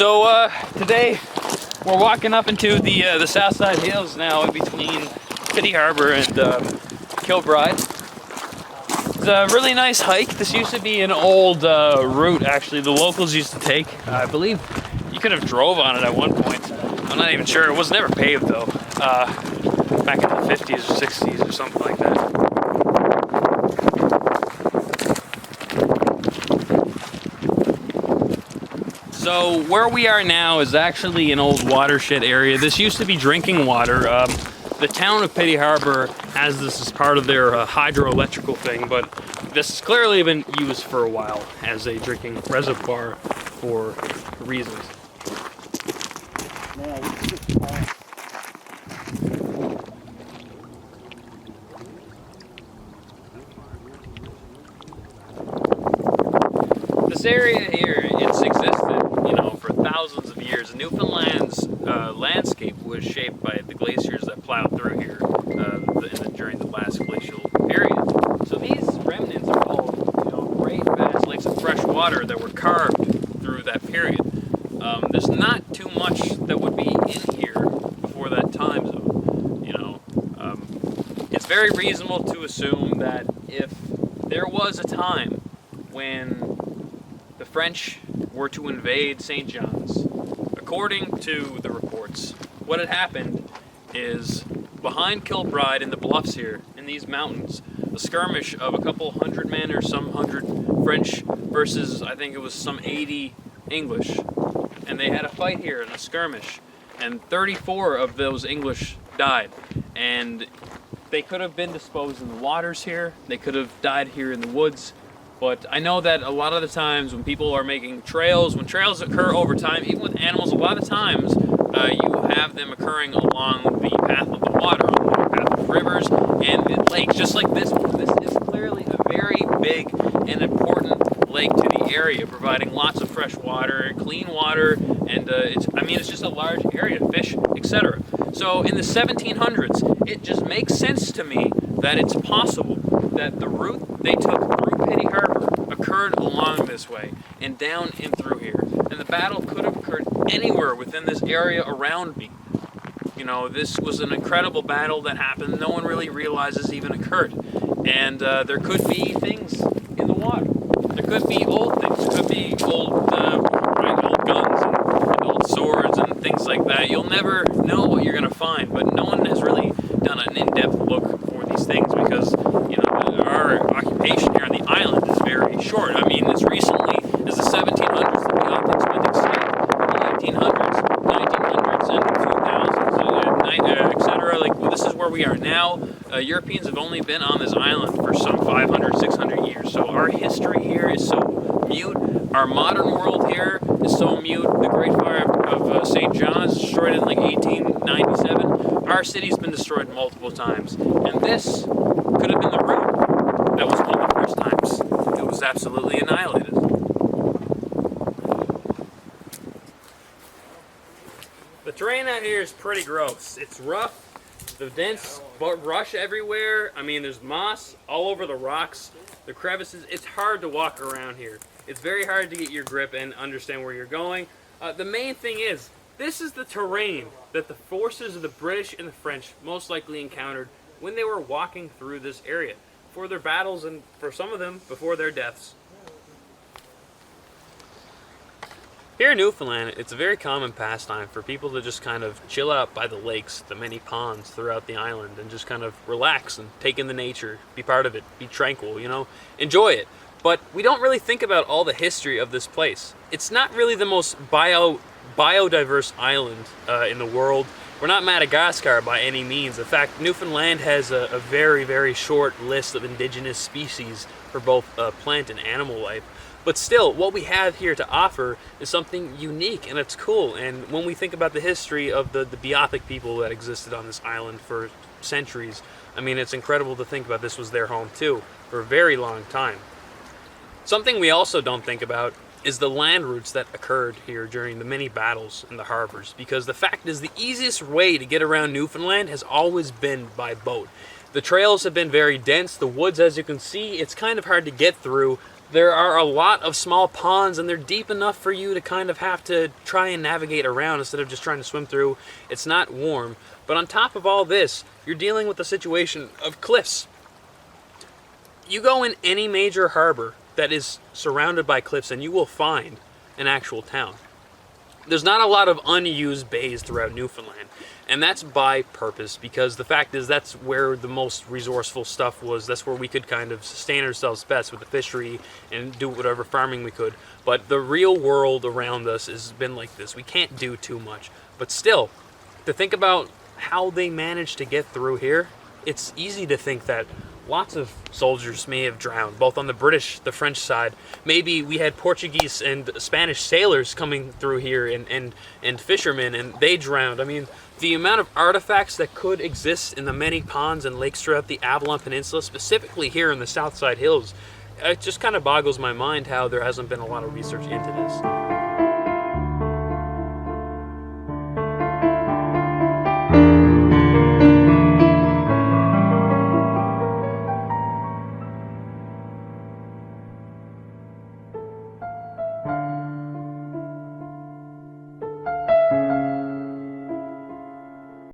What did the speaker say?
Today we're walking up into the south side hills now, in between Petty Harbor and Kilbride. It's a really nice hike. This used to be an old route, actually, the locals used to take. I believe you could have drove on it at one point. I'm not even sure. It was never paved though. Back in the 50s or 60s or something like that. So where we are now is actually an old watershed area. This used to be drinking water. The town of Petty Harbor has this as part of their hydroelectrical thing, but this has clearly been used for a while as a drinking reservoir for reasons. This area here, it's existed, for thousands of years. Newfoundland's landscape was shaped by the glaciers that plowed through here during the last glacial period. So these remnants are all, great vast lakes of fresh water that were carved through that period. There's not too much that would be in here before that time zone. It's very reasonable to assume that if there was a time when the French were to invade St. John's, according to the reports, what had happened is behind Kilbride in the bluffs here, in these mountains, a skirmish of a couple hundred men or some hundred French versus, I think it was some 80 English. And they had a fight here in a skirmish, and 34 of those English died. And they could have been disposed in the waters here, they could have died here in the woods. But I know that a lot of the times when people are making trails, when trails occur over time, even with animals, a lot of times you have them occurring along the path of the water, along the path of rivers and lakes, just like this one. This is clearly a very big and important lake to the area, providing lots of fresh water, clean water, and it's just a large area, fish, etc. So in the 1700s, it just makes sense to me that it's possible that the route they took through Petty Harbor occurred along this way and down and through here. And the battle could have occurred anywhere within this area around me. This was an incredible battle that happened no one really realizes even occurred. And there could be things in the water. There could be old things. There could be old guns and old swords and things like that. You'll never know what you're going to find, but no one has really done an in-depth look for these things because, our occupation here on the island is very short. I mean, as recently as the 1700s, the Beothans went extinct. The 1800s, 1900s, and 2000s, etc. This is where we are now. Europeans have only been on this island for some 500, 600 years. So our history here is so mute. Our modern world here is so mute. The Great Fire of St. John's destroyed in 1897. Our city's been destroyed multiple times. And this could have been the route. That was one of the first times it was absolutely annihilated. The terrain out here is pretty gross. It's rough, the dense brush everywhere. I mean, there's moss all over the rocks, the crevices. It's hard to walk around here. It's very hard to get your grip and understand where you're going. The main thing is, this is the terrain that the forces of the British and the French most likely encountered when they were walking through this area for their battles and for some of them before their deaths. Here in Newfoundland, it's a very common pastime for people to just kind of chill out by the lakes, the many ponds throughout the island, and just kind of relax and take in the nature, be part of it, be tranquil, enjoy it. But we don't really think about all the history of this place. It's not really the most biodiverse island in the world. We're not Madagascar by any means. In fact, Newfoundland has a very, very short list of indigenous species for both plant and animal life. But still, what we have here to offer is something unique, and it's cool. And when we think about the history of the Beothuk people that existed on this island for centuries, I mean, it's incredible to think about this was their home too, for a very long time. Something we also don't think about is the land routes that occurred here during the many battles in the harbors, because the fact is the easiest way to get around Newfoundland has always been by boat. The trails have been very dense, the woods, as you can see, it's kind of hard to get through, there are a lot of small ponds, and they're deep enough for you to kind of have to try and navigate around instead of just trying to swim through. It's not warm. But on top of all this, you're dealing with the situation of cliffs. You go in any major harbor that is surrounded by cliffs and you will find an actual town. There's not a lot of unused bays throughout Newfoundland, and that's by purpose, because the fact is that's where the most resourceful stuff was. That's where we could kind of sustain ourselves best with the fishery and do whatever farming we could. But the real world around us has been like this. We can't do too much. But still, to think about how they managed to get through here, it's easy to think that lots of soldiers may have drowned, both on the British, the French side. Maybe we had Portuguese and Spanish sailors coming through here and fishermen, and they drowned. I mean, the amount of artifacts that could exist in the many ponds and lakes throughout the Avalon Peninsula, specifically here in the Southside Hills, it just kind of boggles my mind how there hasn't been a lot of research into this.